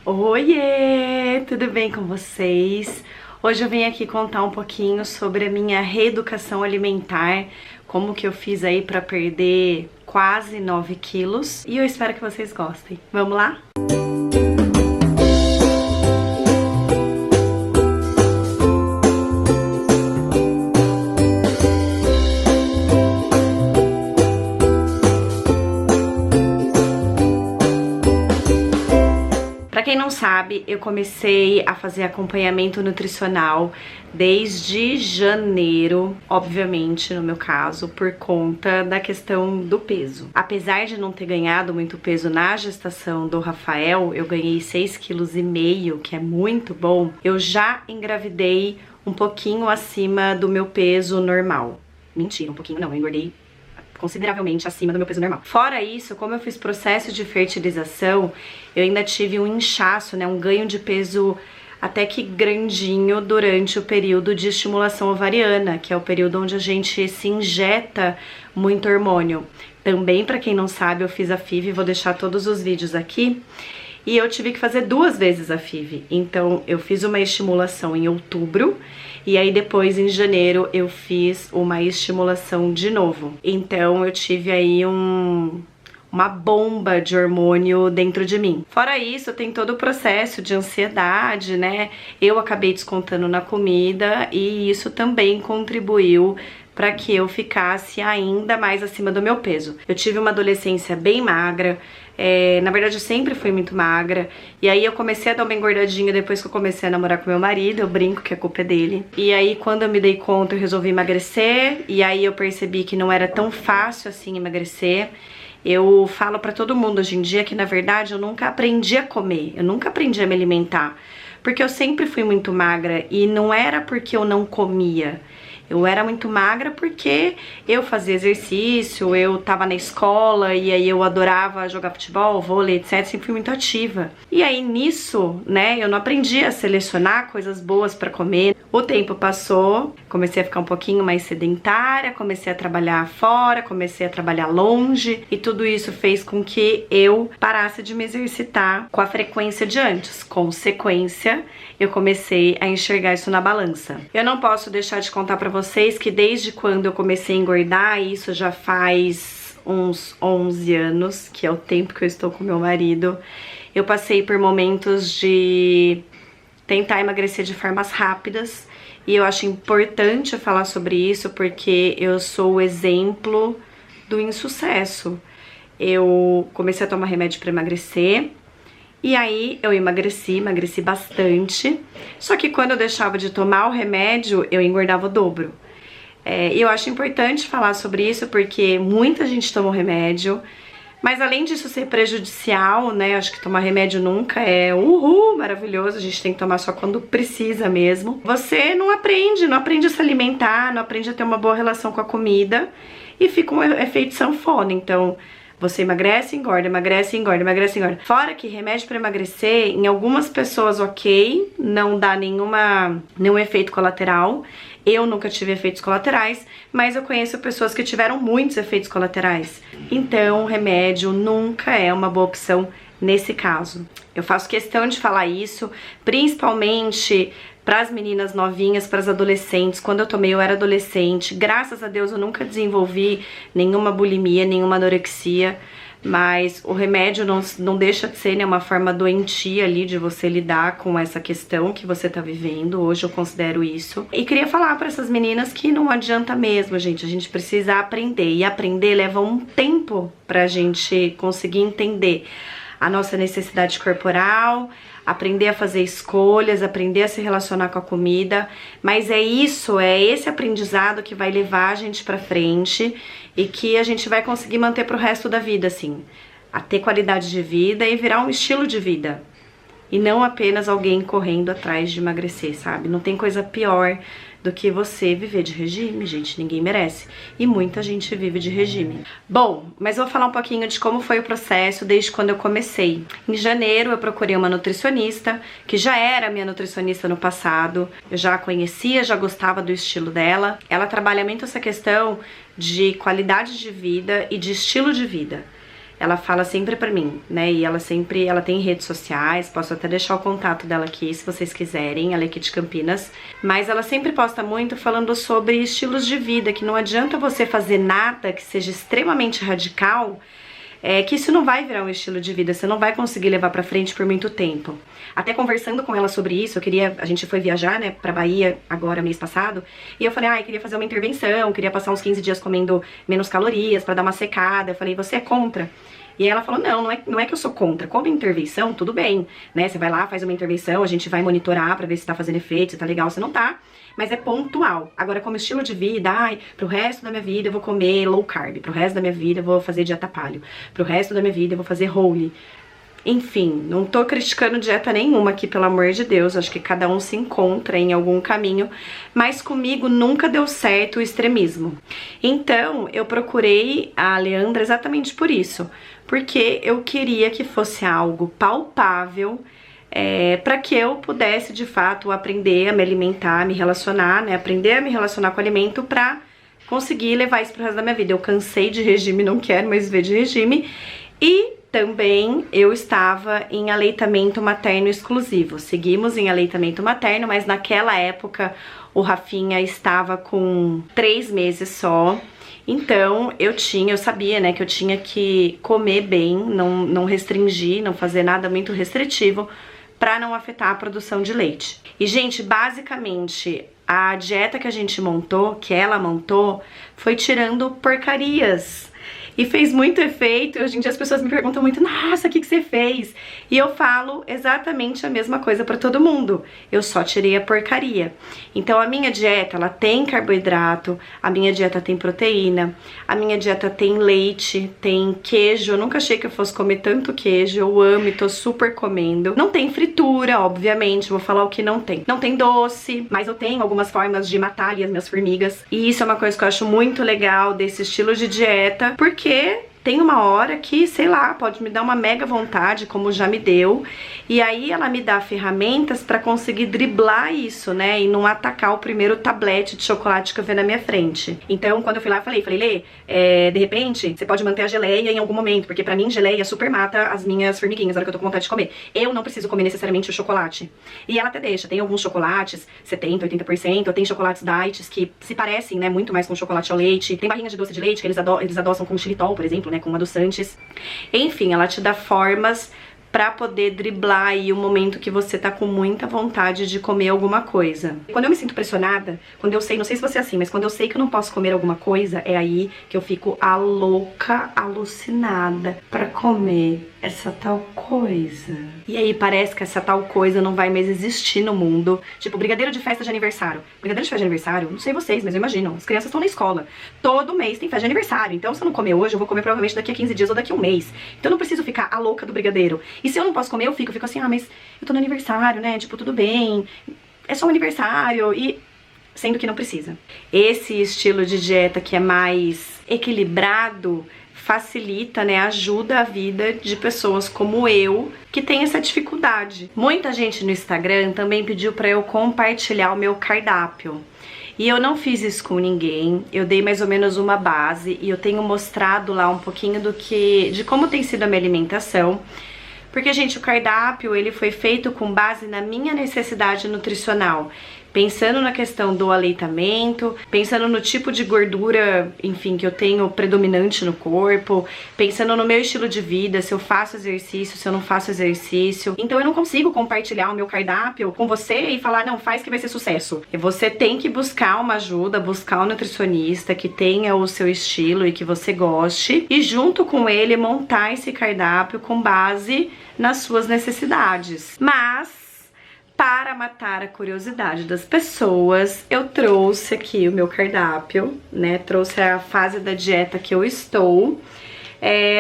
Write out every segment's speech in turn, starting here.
Oiê, tudo bem com vocês? Hoje eu vim aqui contar um pouquinho sobre a minha reeducação alimentar, como que eu fiz aí pra perder quase 9 quilos e eu espero que vocês gostem. Vamos lá? Pra quem não sabe, eu comecei a fazer acompanhamento nutricional desde janeiro, obviamente, no meu caso, por conta da questão do peso. Apesar de não ter ganhado muito peso na gestação do Rafael, eu ganhei 6,5 kg, que é muito bom, eu já engravidei um pouquinho acima do meu peso normal. Mentira, um pouquinho não, eu engordei consideravelmente acima do meu peso normal. Fora isso, como eu fiz processo de fertilização, eu ainda tive um inchaço, né, um ganho de peso até que grandinho durante o período de estimulação ovariana, que é o período onde a gente se injeta muito hormônio. Também, para quem não sabe, eu fiz a FIV, vou deixar todos os vídeos aqui. E eu tive que fazer 2 vezes a FIV. Então, eu fiz uma estimulação em outubro e aí depois, em janeiro, eu fiz uma estimulação de novo. Então, eu tive aí uma bomba de hormônio dentro de mim. Fora isso, tem todo o processo de ansiedade, né? Eu acabei descontando na comida e isso também contribuiu para que eu ficasse ainda mais acima do meu peso. Eu tive uma adolescência bem magra, na verdade eu sempre fui muito magra, e aí eu comecei a dar uma engordadinha depois que eu comecei a namorar com meu marido, eu brinco que a culpa é dele. E aí quando eu me dei conta eu resolvi emagrecer, e aí eu percebi que não era tão fácil assim emagrecer. Eu falo pra todo mundo hoje em dia que na verdade eu nunca aprendi a comer, eu nunca aprendi a me alimentar, porque eu sempre fui muito magra e não era porque eu não comia. Eu era muito magra porque eu fazia exercício, eu tava na escola e aí eu adorava jogar futebol, vôlei, etc. Sempre fui muito ativa. E aí nisso, né, eu não aprendi a selecionar coisas boas pra comer. O tempo passou, comecei a ficar um pouquinho mais sedentária, comecei a trabalhar fora, comecei a trabalhar longe e tudo isso fez com que eu parasse de me exercitar com a frequência de antes. Consequência, eu comecei a enxergar isso na balança. Eu não posso deixar de contar pra vocês que desde quando eu comecei a engordar, isso já faz uns 11 anos, que é o tempo que eu estou com meu marido, eu passei por momentos de tentar emagrecer de formas rápidas e eu acho importante falar sobre isso porque eu sou o exemplo do insucesso. Eu comecei a tomar remédio para emagrecer e aí eu emagreci bastante, só que quando eu deixava de tomar o remédio eu engordava o dobro. E eu acho importante falar sobre isso porque muita gente toma o remédio, mas além disso ser prejudicial, né, acho que tomar remédio nunca é maravilhoso, a gente tem que tomar só quando precisa mesmo. Você não aprende a se alimentar, não aprende a ter uma boa relação com a comida e fica um efeito sanfona, então você emagrece, engorda, emagrece, engorda, emagrece, engorda. Fora que remédio para emagrecer, em algumas pessoas ok, não dá nenhum efeito colateral. Eu nunca tive efeitos colaterais, mas eu conheço pessoas que tiveram muitos efeitos colaterais. Então, remédio nunca é uma boa opção nesse caso. Eu faço questão de falar isso, principalmente para as meninas novinhas, para as adolescentes. Quando eu tomei, eu era adolescente. Graças a Deus eu nunca desenvolvi nenhuma bulimia, nenhuma anorexia. Mas o remédio não deixa de ser, né, uma forma doentia ali de você lidar com essa questão que você tá vivendo. Hoje eu considero isso. E queria falar para essas meninas que não adianta mesmo, gente. A gente precisa aprender. E aprender leva um tempo pra gente conseguir entender a nossa necessidade corporal, aprender a fazer escolhas, aprender a se relacionar com a comida, mas é esse aprendizado que vai levar a gente pra frente e que a gente vai conseguir manter pro resto da vida, assim, a ter qualidade de vida e virar um estilo de vida. E não apenas alguém correndo atrás de emagrecer, sabe? Não tem coisa pior do que você viver de regime, gente, ninguém merece. E muita gente vive de regime. Bom, mas vou falar um pouquinho de como foi o processo desde quando eu comecei. Em janeiro eu procurei uma nutricionista, que já era minha nutricionista no passado. Eu já a conhecia, já gostava do estilo dela. Ela trabalha muito essa questão de qualidade de vida e de estilo de vida. ela fala sempre pra mim, né, e ela tem redes sociais, posso até deixar o contato dela aqui se vocês quiserem, ela é aqui de Campinas, mas ela sempre posta muito falando sobre estilos de vida, que não adianta você fazer nada que seja extremamente radical, que isso não vai virar um estilo de vida, você não vai conseguir levar pra frente por muito tempo. Até conversando com ela sobre isso, a gente foi viajar, né, pra Bahia agora, mês passado, e eu falei, queria fazer uma intervenção, queria passar uns 15 dias comendo menos calorias pra dar uma secada. Eu falei, você é contra? E aí ela falou, não é que eu sou contra, como intervenção, tudo bem, né, você vai lá, faz uma intervenção, a gente vai monitorar pra ver se tá fazendo efeito, se tá legal, se não tá, mas é pontual. Agora, como estilo de vida, pro resto da minha vida eu vou comer low carb, pro resto da minha vida eu vou fazer dieta paleo, pro resto da minha vida eu vou fazer whole. Enfim, não tô criticando dieta nenhuma aqui, pelo amor de Deus, acho que cada um se encontra em algum caminho, mas comigo nunca deu certo o extremismo. Então, eu procurei a Leandra exatamente por isso, porque eu queria que fosse algo palpável, para que eu pudesse, de fato, aprender a me alimentar, a me relacionar, né, aprender a me relacionar com o alimento pra conseguir levar isso pro resto da minha vida. Eu cansei de regime, não quero mais viver de regime, e também eu estava em aleitamento materno exclusivo. Seguimos em aleitamento materno, mas naquela época o Rafinha estava com 3 meses só. Então eu sabia, né, que eu tinha que comer bem, não restringir, não fazer nada muito restritivo para não afetar a produção de leite. E, gente, basicamente a dieta que a gente montou, que ela montou, foi tirando porcarias. E fez muito efeito. Hoje em dia as pessoas me perguntam muito, nossa, o que você fez? E eu falo exatamente a mesma coisa pra todo mundo. Eu só tirei a porcaria. Então a minha dieta, ela tem carboidrato, a minha dieta tem proteína, a minha dieta tem leite, tem queijo. Eu nunca achei que eu fosse comer tanto queijo, eu amo e tô super comendo. Não tem fritura, obviamente, vou falar o que não tem. Não tem doce, mas eu tenho algumas formas de matar ali as minhas formigas. E isso é uma coisa que eu acho muito legal desse estilo de dieta, porque tem uma hora que, sei lá, pode me dar uma mega vontade, como já me deu, e aí ela me dá ferramentas pra conseguir driblar isso, né, e não atacar o primeiro tablete de chocolate que eu ver na minha frente. Então, quando eu fui lá, falei, Lê, de repente, você pode manter a geleia em algum momento, porque pra mim, geleia super mata as minhas formiguinhas na hora que eu tô com vontade de comer. Eu não preciso comer necessariamente o chocolate. E ela até deixa, tem alguns chocolates, 70%, 80%, tem chocolates diets que se parecem, né, muito mais com chocolate ao leite. Tem barrinhas de doce de leite que eles adoçam com xilitol, por exemplo, né, com adoçantes. Enfim, ela te dá formas pra poder driblar aí o momento que você tá com muita vontade de comer alguma coisa. Quando eu me sinto pressionada, quando eu sei, não sei se você é assim, mas quando eu sei que eu não posso comer alguma coisa, é aí que eu fico a louca, alucinada pra comer essa tal coisa. E aí parece que essa tal coisa não vai mais existir no mundo. Tipo, brigadeiro de festa de aniversário. Brigadeiro de festa de aniversário, não sei vocês, mas eu imagino, as crianças estão na escola. Todo mês tem festa de aniversário, então se eu não comer hoje, eu vou comer provavelmente daqui a 15 dias ou daqui a um mês. Então eu não preciso ficar a louca do brigadeiro. E se eu não posso comer, eu fico assim, mas eu tô no aniversário, né, tipo, tudo bem, é só um aniversário, e sendo que não precisa. Esse estilo de dieta que é mais equilibrado facilita, né, ajuda a vida de pessoas como eu, que tem essa dificuldade. Muita gente no Instagram também pediu pra eu compartilhar o meu cardápio. E eu não fiz isso com ninguém, eu dei mais ou menos uma base e eu tenho mostrado lá um pouquinho de como tem sido a minha alimentação. Porque, gente, o cardápio, ele foi feito com base na minha necessidade nutricional. Pensando na questão do aleitamento, pensando no tipo de gordura, enfim, que eu tenho predominante no corpo, pensando no meu estilo de vida, se eu faço exercício, se eu não faço exercício. Então eu não consigo compartilhar o meu cardápio com você e falar, não, faz que vai ser sucesso. E você tem que buscar uma ajuda, buscar um nutricionista que tenha o seu estilo e que você goste, e junto com ele montar esse cardápio com base nas suas necessidades. Mas para matar a curiosidade das pessoas, eu trouxe aqui o meu cardápio, né? Trouxe a fase da dieta que eu estou,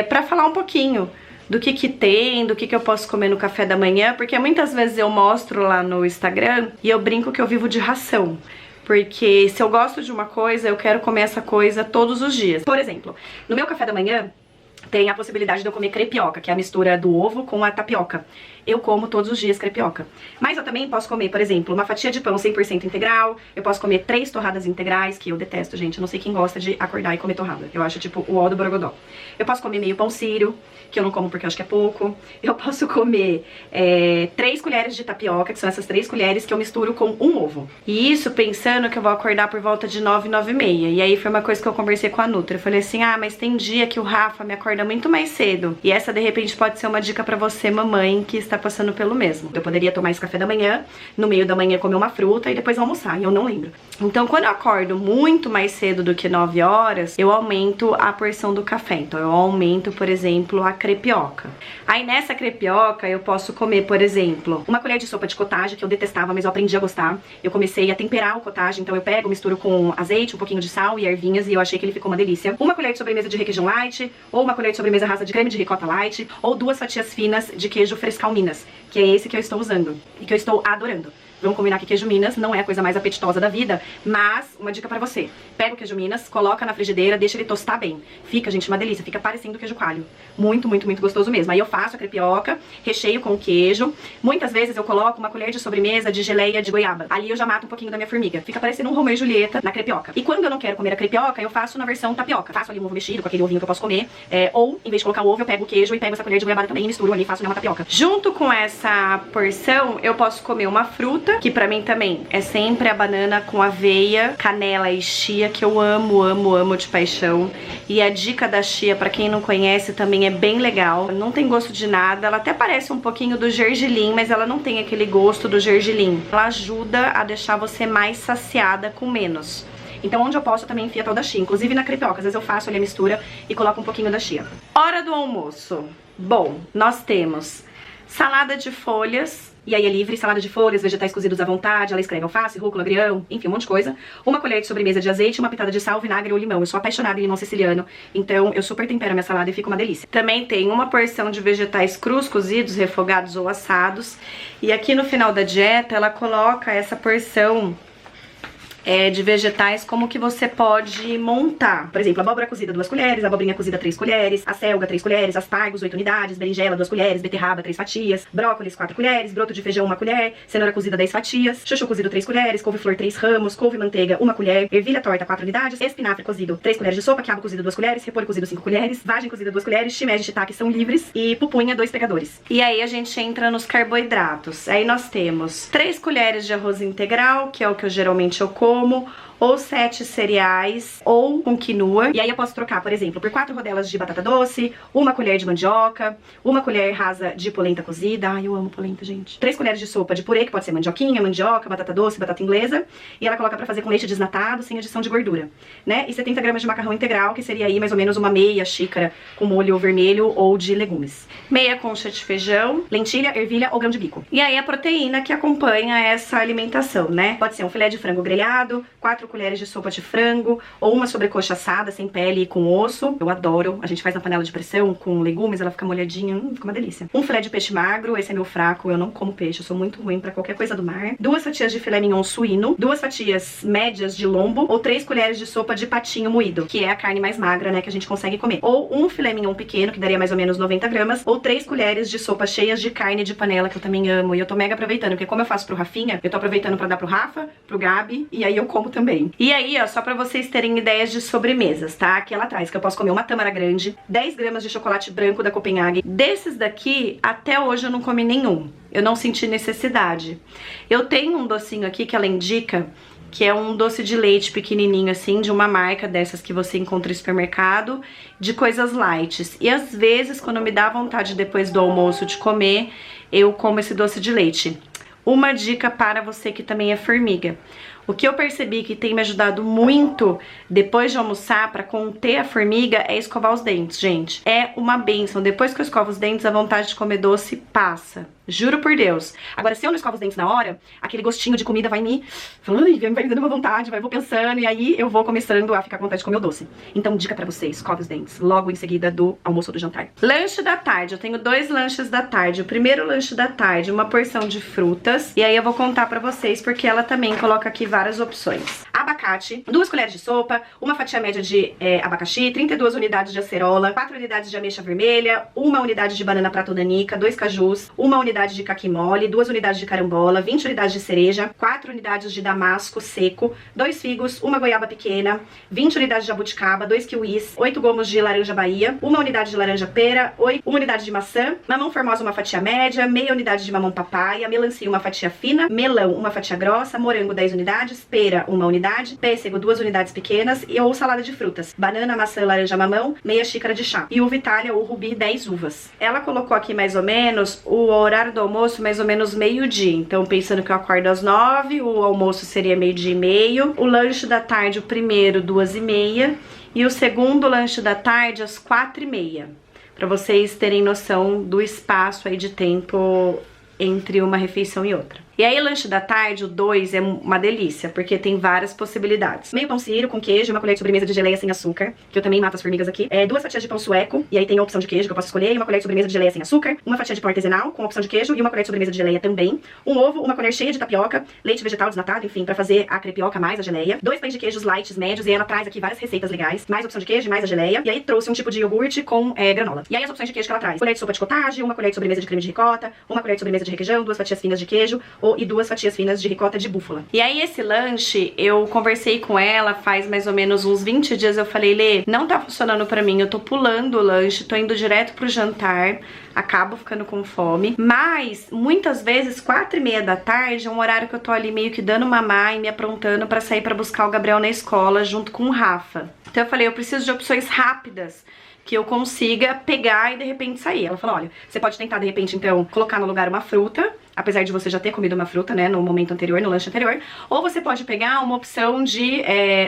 para falar um pouquinho do que tem, do que eu posso comer no café da manhã, porque muitas vezes eu mostro lá no Instagram e eu brinco que eu vivo de ração. Porque se eu gosto de uma coisa, eu quero comer essa coisa todos os dias. Por exemplo, no meu café da manhã, tem a possibilidade de eu comer crepioca, que é a mistura do ovo com a tapioca. Eu como todos os dias crepioca. Mas eu também posso comer, por exemplo, uma fatia de pão 100% integral. Eu posso comer 3 torradas integrais, que eu detesto, gente. Eu não sei quem gosta de acordar e comer torrada. Eu acho tipo o ó do borogodó. Eu posso comer meio pão sírio, que eu não como porque eu acho que é pouco. Eu posso comer 3 colheres de tapioca, que são essas 3 colheres que eu misturo com um ovo. E isso pensando que eu vou acordar por volta de 9, 9 e meia. E aí foi uma coisa que eu conversei com a Nutri. Eu falei assim, mas tem dia que o Rafa me acorda muito mais cedo. E essa, de repente, pode ser uma dica pra você, mamãe, que está passando pelo mesmo. Eu poderia tomar esse café da manhã, no meio da manhã comer uma fruta e depois almoçar, e eu não lembro. Então, quando eu acordo muito mais cedo do que 9 horas, eu aumento a porção do café. Então, eu aumento, por exemplo, a crepioca. Aí, nessa crepioca, eu posso comer, por exemplo, uma colher de sopa de cottage, que eu detestava, mas eu aprendi a gostar. Eu comecei a temperar o cottage, então eu pego, misturo com azeite, um pouquinho de sal e ervinhas, e eu achei que ele ficou uma delícia. Uma colher de sobremesa de requeijão light, ou uma colher de sobremesa rasa de creme de ricota light, ou 2 fatias finas de queijo frescal Minas, que é esse que eu estou usando e que eu estou adorando. Vamos combinar que queijo Minas não é a coisa mais apetitosa da vida, mas uma dica pra você. Pega o queijo Minas, coloca na frigideira, deixa ele tostar bem. Fica, gente, uma delícia, fica parecendo queijo coalho. Muito, muito, muito gostoso mesmo. Aí eu faço a crepioca, recheio com queijo. Muitas vezes eu coloco uma colher de sobremesa de geleia de goiaba. Ali eu já mato um pouquinho da minha formiga. Fica parecendo um Romeu e Julieta na crepioca. E quando eu não quero comer a crepioca, eu faço na versão tapioca. Faço ali um ovo mexido com aquele ovinho que eu posso comer. Ou, em vez de colocar o ovo, eu pego o queijo e pego essa colher de goiabada também e misturo ali e faço uma tapioca. Junto com essa porção, eu posso comer uma fruta, que pra mim também é sempre a banana com aveia, canela e chia, que eu amo, amo, amo de paixão. E a dica da chia, pra quem não conhece, também é bem legal. Não tem gosto de nada, ela até parece um pouquinho do gergelim, mas ela não tem aquele gosto do gergelim. Ela ajuda a deixar você mais saciada com menos. Então, onde eu posso, eu também enfio toda a chia. Inclusive na crepioca, às vezes eu faço ali a mistura e coloco um pouquinho da chia. Hora do almoço. Bom, nós temos salada de folhas. E aí é livre, salada de folhas, vegetais cozidos à vontade, ela escreve alface, rúcula, agrião, enfim, um monte de coisa. Uma colher de sobremesa de azeite, uma pitada de sal, vinagre ou limão. Eu sou apaixonada em limão siciliano, então eu super tempero a minha salada e fica uma delícia. Também tem uma porção de vegetais crus, cozidos, refogados ou assados. E aqui no final da dieta, ela coloca essa porção de vegetais, como que você pode montar. Por exemplo, abóbora cozida 2 colheres, abobrinha cozida 3 colheres, acelga 3 colheres, aspargos 8 unidades, berinjela 2 colheres, beterraba 3 fatias, brócolis 4 colheres, broto de feijão 1 colher, cenoura cozida 10 fatias, chuchu cozido 3 colheres, couve-flor 3 ramos, couve-manteiga 1 colher, ervilha torta 4 unidades, espinafre cozido 3 colheres de sopa, quiabo cozido 2 colheres, repolho cozido 5 colheres, vagem cozida 2 colheres, shimeji e shiitake são livres e pupunha 2 pegadores. E aí a gente entra nos carboidratos. Aí nós temos 3 colheres de arroz integral, que é o que geralmente eu como, ou 7 cereais, ou com quinoa. E aí eu posso trocar, por exemplo, por 4 rodelas de batata doce, 1 colher de mandioca, 1 colher rasa de polenta cozida. Ai, eu amo polenta, gente. 3 colheres de sopa de purê, que pode ser mandioquinha, mandioca, batata doce, batata inglesa. E ela coloca pra fazer com leite desnatado, sem adição de gordura, né? E 70 gramas de macarrão integral, que seria aí mais ou menos uma meia xícara com molho vermelho ou de legumes. Meia concha de feijão, lentilha, ervilha ou grão de bico. E aí a proteína que acompanha essa alimentação, né? Pode ser um filé de frango grelhado, 4 colheres de sopa de frango, ou uma sobrecoxa assada, sem pele e com osso. Eu adoro. A gente faz na panela de pressão com legumes, ela fica molhadinha, fica uma delícia. Um filé de peixe magro, esse é meu fraco, eu não como peixe, eu sou muito ruim pra qualquer coisa do mar. 2 fatias de filé mignon suíno, 2 fatias médias de lombo, ou 3 colheres de sopa de patinho moído, que é a carne mais magra, né, que a gente consegue comer. Ou um filé mignon pequeno, que daria mais ou menos 90 gramas, ou 3 colheres de sopa cheias de carne de panela, que eu também amo. E eu tô mega aproveitando, porque como eu faço pro Rafinha, eu tô aproveitando pra dar pro Rafa, pro Gabi, e aí eu como também. E aí, ó, só pra vocês terem ideias de sobremesas, tá? Aqui ela traz que eu posso comer uma tâmara grande, 10 gramas de chocolate branco da Copenhague. Desses daqui, até hoje eu não comi nenhum. Eu não senti necessidade. Eu tenho um docinho aqui que ela indica, que é um doce de leite pequenininho assim, de uma marca dessas que você encontra no supermercado, de coisas light. E às vezes, quando me dá vontade depois do almoço de comer, eu como esse doce de leite. Uma dica para você que também é formiga. O que eu percebi que tem me ajudado muito depois de almoçar pra conter a formiga é escovar os dentes, gente. É uma bênção. Depois que eu escovo os dentes, a vontade de comer doce passa. Juro por Deus. Agora, se eu não escovo os dentes na hora, aquele gostinho de comida vai me dando uma vontade, vou pensando, e aí eu vou começando a ficar com vontade de comer o doce. Então, dica pra você, escove os dentes logo em seguida do almoço ou do jantar. Lanche da tarde. Eu tenho 2 lanches da tarde. O primeiro lanche da tarde, uma porção de frutas. E aí eu vou contar pra vocês, porque ela também coloca aqui várias opções. A abacate, 2 colheres de sopa, uma fatia média de abacaxi, 32 unidades de acerola, 4 unidades de ameixa vermelha, 1 unidade de banana prata nanica, 2 cajus, 1 unidade de caqui mole, 2 unidades de carambola, 20 unidades de cereja, 4 unidades de damasco seco, 2 figos, 1 goiaba pequena, 20 unidades de jabuticaba, 2 kiwis, 8 gomos de laranja Bahia, 1 unidade de laranja pera, 1 unidade de maçã, mamão formosa uma fatia média, meia unidade de mamão papaya, melancia uma fatia fina, melão uma fatia grossa, morango 10 unidades, pera 1 unidade, pêssego 2 unidades pequenas ou salada de frutas, banana, maçã, laranja, mamão, meia xícara de chá e uva Itália ou rubi 10 uvas. Ela colocou aqui mais ou menos o horário do almoço mais ou menos meio-dia, então pensando que eu acordo às 9, o almoço seria meio-dia e meio, o lanche da tarde o primeiro 2h30 e o segundo lanche da tarde às 4h30, para vocês terem noção do espaço aí de tempo entre uma refeição e outra. E aí, lanche da tarde, o 2 é uma delícia, porque tem várias possibilidades. Meio pão sírio com queijo, uma colher de sobremesa de geleia sem açúcar, que eu também mato as formigas aqui. 2 fatias de pão sueco, e aí tem a opção de queijo que eu posso escolher, e uma colher de sobremesa de geleia sem açúcar, uma fatia de pão artesanal com opção de queijo e uma colher de sobremesa de geleia também. Um ovo, uma colher cheia de tapioca, leite vegetal desnatado, enfim, pra fazer a crepioca mais a geleia. 2 pães de queijos light médios, e ela traz aqui várias receitas legais, mais opção de queijo e mais a geleia. E aí trouxe um tipo de iogurte com granola. E aí as opções de queijo que ela traz: colher de sopa de cottage, uma colher de sobremesa de creme de ricota, uma colher de sobremesa de requeijão, 2 fatias finas de queijo e 2 fatias finas de ricota de búfala. E aí esse lanche, eu conversei com ela faz mais ou menos uns 20 dias, eu falei: Lê, não tá funcionando pra mim, eu tô pulando o lanche, tô indo direto pro jantar, acabo ficando com fome, mas muitas vezes 4h30 da tarde é um horário que eu tô ali meio que dando mamar e me aprontando pra sair pra buscar o Gabriel na escola junto com o Rafa. Então eu falei, eu preciso de opções rápidas, que eu consiga pegar e de repente sair. Ela falou: olha, você pode tentar de repente então colocar no lugar uma fruta, apesar de você já ter comido uma fruta, né, no momento anterior, no lanche anterior, ou você pode pegar uma opção de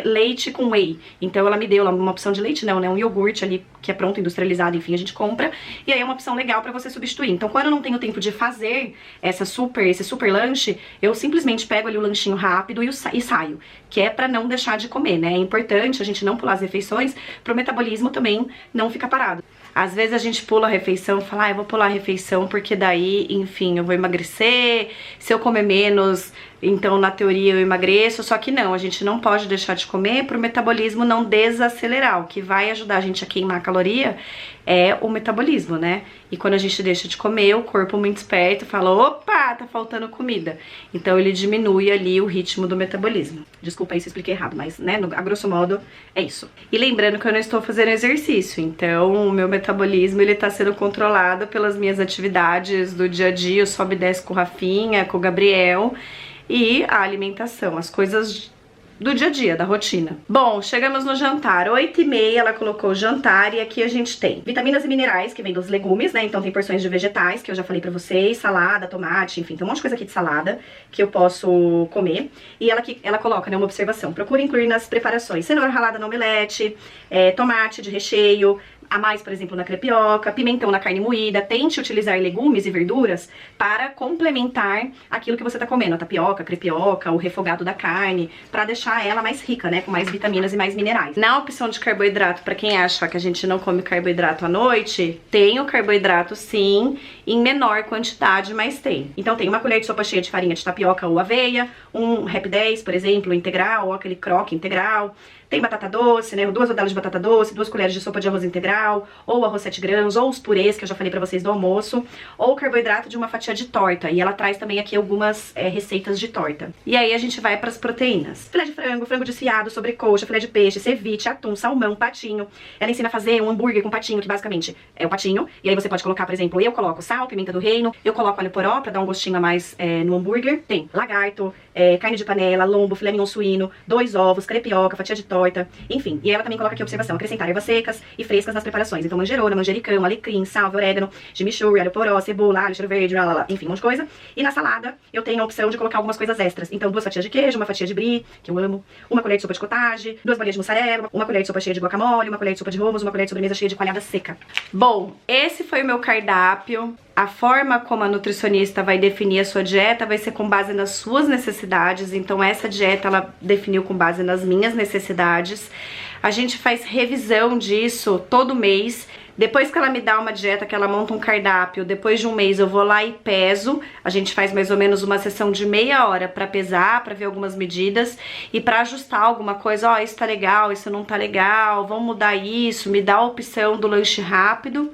leite com whey. Então ela me deu uma opção de leite não, né, um iogurte ali que é pronto, industrializado, enfim, a gente compra, e aí é uma opção legal pra você substituir. Então quando eu não tenho tempo de fazer esse super lanche, eu simplesmente pego ali o lanchinho rápido e saio, que é pra não deixar de comer, né, é importante a gente não pular as refeições, pro metabolismo também não ficar parado. Às vezes a gente pula a refeição, fala, eu vou pular a refeição porque daí, enfim, eu vou emagrecer, se eu comer menos, então na teoria eu emagreço, só que não, a gente não pode deixar de comer pro metabolismo não desacelerar. O que vai ajudar a gente a queimar a caloria é o metabolismo, né? E quando a gente deixa de comer, o corpo muito esperto fala, opa, tá faltando comida. Então ele diminui ali o ritmo do metabolismo. Desculpa aí se eu expliquei errado, mas, né, a grosso modo é isso. E lembrando que eu não estou fazendo exercício, então o meu metabolismo ele tá sendo controlado pelas minhas atividades do dia a dia, o sobe e desce com o Rafinha, com o Gabriel, e a alimentação, as coisas do dia a dia, da rotina. Bom, chegamos no jantar, 8h30 ela colocou o jantar e aqui a gente tem vitaminas e minerais que vem dos legumes, né, então tem porções de vegetais que eu já falei pra vocês, salada, tomate, enfim, tem um monte de coisa aqui de salada que eu posso comer. E ela coloca, né, uma observação: procura incluir nas preparações cenoura ralada no omelete, tomate de recheio, a mais, por exemplo, na crepioca, pimentão na carne moída. Tente utilizar legumes e verduras para complementar aquilo que você tá comendo, a tapioca, a crepioca, o refogado da carne, para deixar ela mais rica, né, com mais vitaminas e mais minerais. Na opção de carboidrato, para quem acha que a gente não come carboidrato à noite, tem o carboidrato sim, em menor quantidade, mas tem. Então tem uma colher de sopa cheia de farinha de tapioca ou aveia, um Rap 10, por exemplo, integral, ou aquele croque integral. Tem batata doce, né, 2 rodelas de batata doce, 2 colheres de sopa de arroz integral, ou arroz 7 grãos, ou os purês que eu já falei pra vocês do almoço, ou carboidrato de uma fatia de torta. E ela traz também aqui algumas receitas de torta. E aí a gente vai pras proteínas. Filé de frango, frango desfiado, sobrecoxa, filé de peixe, ceviche, atum, salmão, patinho. Ela ensina a fazer um hambúrguer com patinho, que basicamente é o patinho. E aí você pode colocar, por exemplo, eu coloco sal, pimenta do reino, eu coloco alho poró pra dar um gostinho a mais no hambúrguer. Tem lagarto, carne de panela, lombo, filé mignon suíno, 2 ovos, crepioca, fatia de torta, enfim. E ela também coloca aqui a observação: acrescentar ervas secas e frescas nas preparações. Então manjerona, manjericão, alecrim, salve, orégano, chimichurri, alho poró, cebola, alho, cheiro verde, enfim, um monte de coisa. E na salada eu tenho a opção de colocar algumas coisas extras. Então 2 fatias de queijo, uma fatia de brie, que eu amo, uma colher de sopa de cottage, 2 bolinhas de mussarela, uma colher de sopa cheia de guacamole, uma colher de sopa de hummus, uma colher de sobremesa cheia de coalhada seca. Bom, esse foi o meu cardápio. A forma como a nutricionista vai definir a sua dieta vai ser com base nas suas necessidades. Então essa dieta ela definiu com base nas minhas necessidades. A gente faz revisão disso todo mês. Depois que ela me dá uma dieta, que ela monta um cardápio, depois de um mês eu vou lá e peso. A gente faz mais ou menos uma sessão de meia hora pra pesar, pra ver algumas medidas e pra ajustar alguma coisa. Ó, isso tá legal, isso não tá legal, vamos mudar isso, me dá a opção do lanche rápido.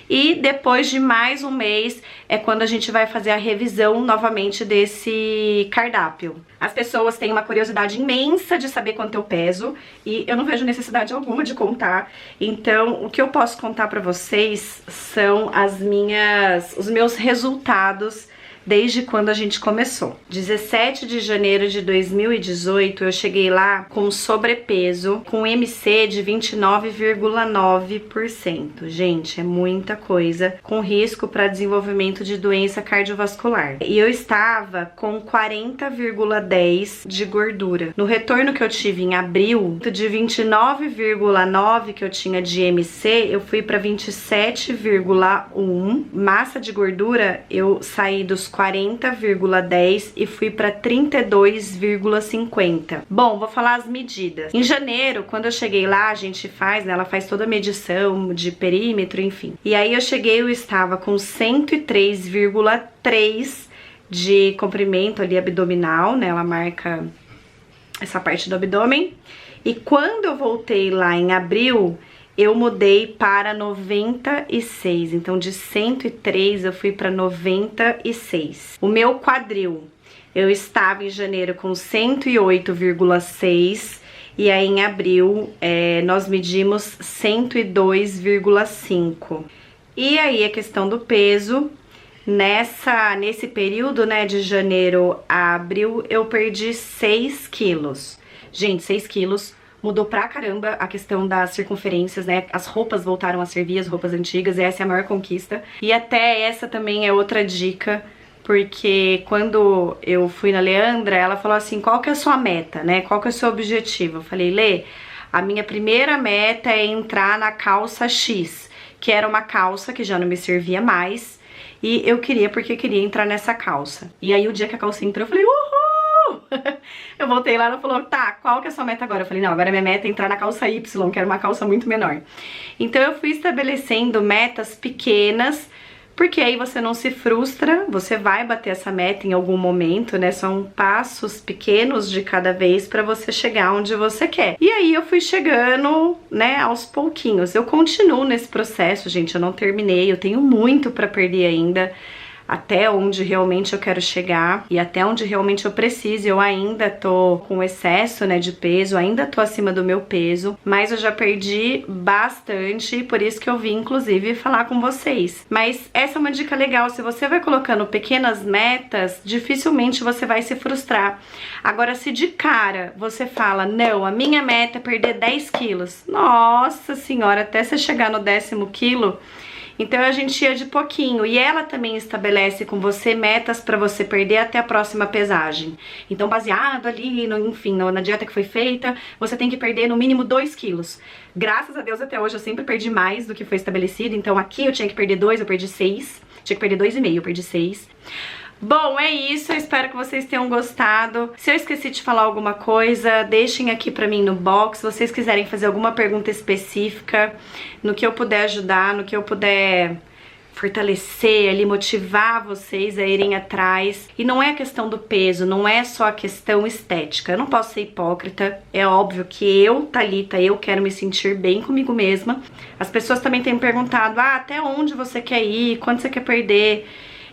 E depois de mais um mês é quando a gente vai fazer a revisão novamente desse cardápio. As pessoas têm uma curiosidade imensa de saber quanto eu peso e eu não vejo necessidade alguma de contar. Então, o que eu posso contar pra vocês são os meus resultados desde quando a gente começou. 17 de janeiro de 2018, eu cheguei lá com sobrepeso, com MC de 29,9%. Gente, é muita coisa, com risco para desenvolvimento de doença cardiovascular. E eu estava com 40,10 de gordura. No retorno que eu tive em abril, de 29,9 que eu tinha de MC, eu fui para 27,1. Massa de gordura, eu saí dos 40,10 e fui para 32,50. Bom, vou falar as medidas. Em janeiro, quando eu cheguei lá, a gente faz, né, ela faz toda a medição de perímetro, enfim. E aí eu cheguei, eu estava com 103,3 de comprimento ali abdominal, né, ela marca essa parte do abdômen. E quando eu voltei lá em abril, eu mudei para 96, então de 103 eu fui para 96. O meu quadril, eu estava em janeiro com 108,6 e aí em abril nós medimos 102,5. E aí a questão do peso, nesse período, né, de janeiro a abril, eu perdi 6 quilos. Gente, 6 quilos. Mudou pra caramba a questão das circunferências, né? As roupas voltaram a servir as roupas antigas, e essa é a maior conquista. E até essa também é outra dica, porque quando eu fui na Leandra, ela falou assim, qual que é a sua meta, né? Qual que é o seu objetivo? Eu falei, Lê, a minha primeira meta é entrar na calça X, que era uma calça que já não me servia mais, e eu queria, porque eu queria entrar nessa calça. E aí o dia que a calça entrou, eu falei, uhul! Eu voltei lá e ela falou, tá, qual que é a sua meta agora? Eu falei, não, agora minha meta é entrar na calça Y, que era uma calça muito menor. Então eu fui estabelecendo metas pequenas, porque aí você não se frustra, você vai bater essa meta em algum momento, né? São passos pequenos de cada vez pra você chegar onde você quer. E aí eu fui chegando, né, aos pouquinhos. Eu continuo nesse processo, gente, eu não terminei, eu tenho muito pra perder ainda. Até onde realmente eu quero chegar e até onde realmente eu preciso. Eu ainda tô com excesso, né, de peso, ainda tô acima do meu peso, mas eu já perdi bastante, por isso que eu vim, inclusive, falar com vocês. Mas essa é uma dica legal, se você vai colocando pequenas metas, dificilmente você vai se frustrar. Agora, se de cara você fala, não, a minha meta é perder 10 quilos, nossa senhora, até você chegar no 10º quilo, então a gente ia de pouquinho, e ela também estabelece com você metas para você perder até a próxima pesagem. Então, baseado ali, enfim, na dieta que foi feita, você tem que perder no mínimo 2 quilos. Graças a Deus, até hoje eu sempre perdi mais do que foi estabelecido, então aqui eu tinha que perder 2, eu perdi 6. Tinha que perder 2,5, eu perdi 6. Bom, é isso, eu espero que vocês tenham gostado. Se eu esqueci de falar alguma coisa, deixem aqui pra mim no box. Se vocês quiserem fazer alguma pergunta específica, no que eu puder ajudar, no que eu puder fortalecer ali, motivar vocês a irem atrás. E não é a questão do peso, não é só a questão estética. Eu não posso ser hipócrita, é óbvio que eu, Thalita, eu quero me sentir bem comigo mesma. As pessoas também têm me perguntado, até onde você quer ir, quanto você quer perder?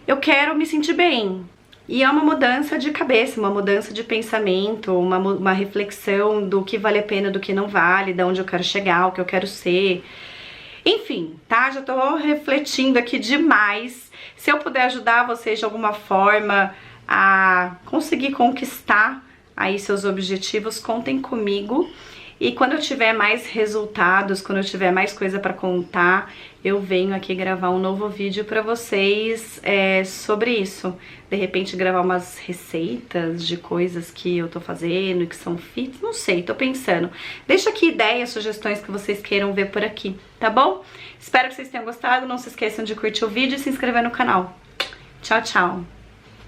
Eu quero me sentir bem. E é uma mudança de cabeça, uma mudança de pensamento, uma reflexão do que vale a pena, do que não vale, de onde eu quero chegar, o que eu quero ser. Enfim, tá? Já tô refletindo aqui demais. Se eu puder ajudar vocês de alguma forma a conseguir conquistar aí seus objetivos, contem comigo. E quando eu tiver mais resultados, quando eu tiver mais coisa pra contar, eu venho aqui gravar um novo vídeo pra vocês sobre isso. De repente gravar umas receitas de coisas que eu tô fazendo e que são fit, não sei, tô pensando. Deixa aqui ideias, sugestões que vocês queiram ver por aqui, tá bom? Espero que vocês tenham gostado, não se esqueçam de curtir o vídeo e se inscrever no canal. Tchau, tchau!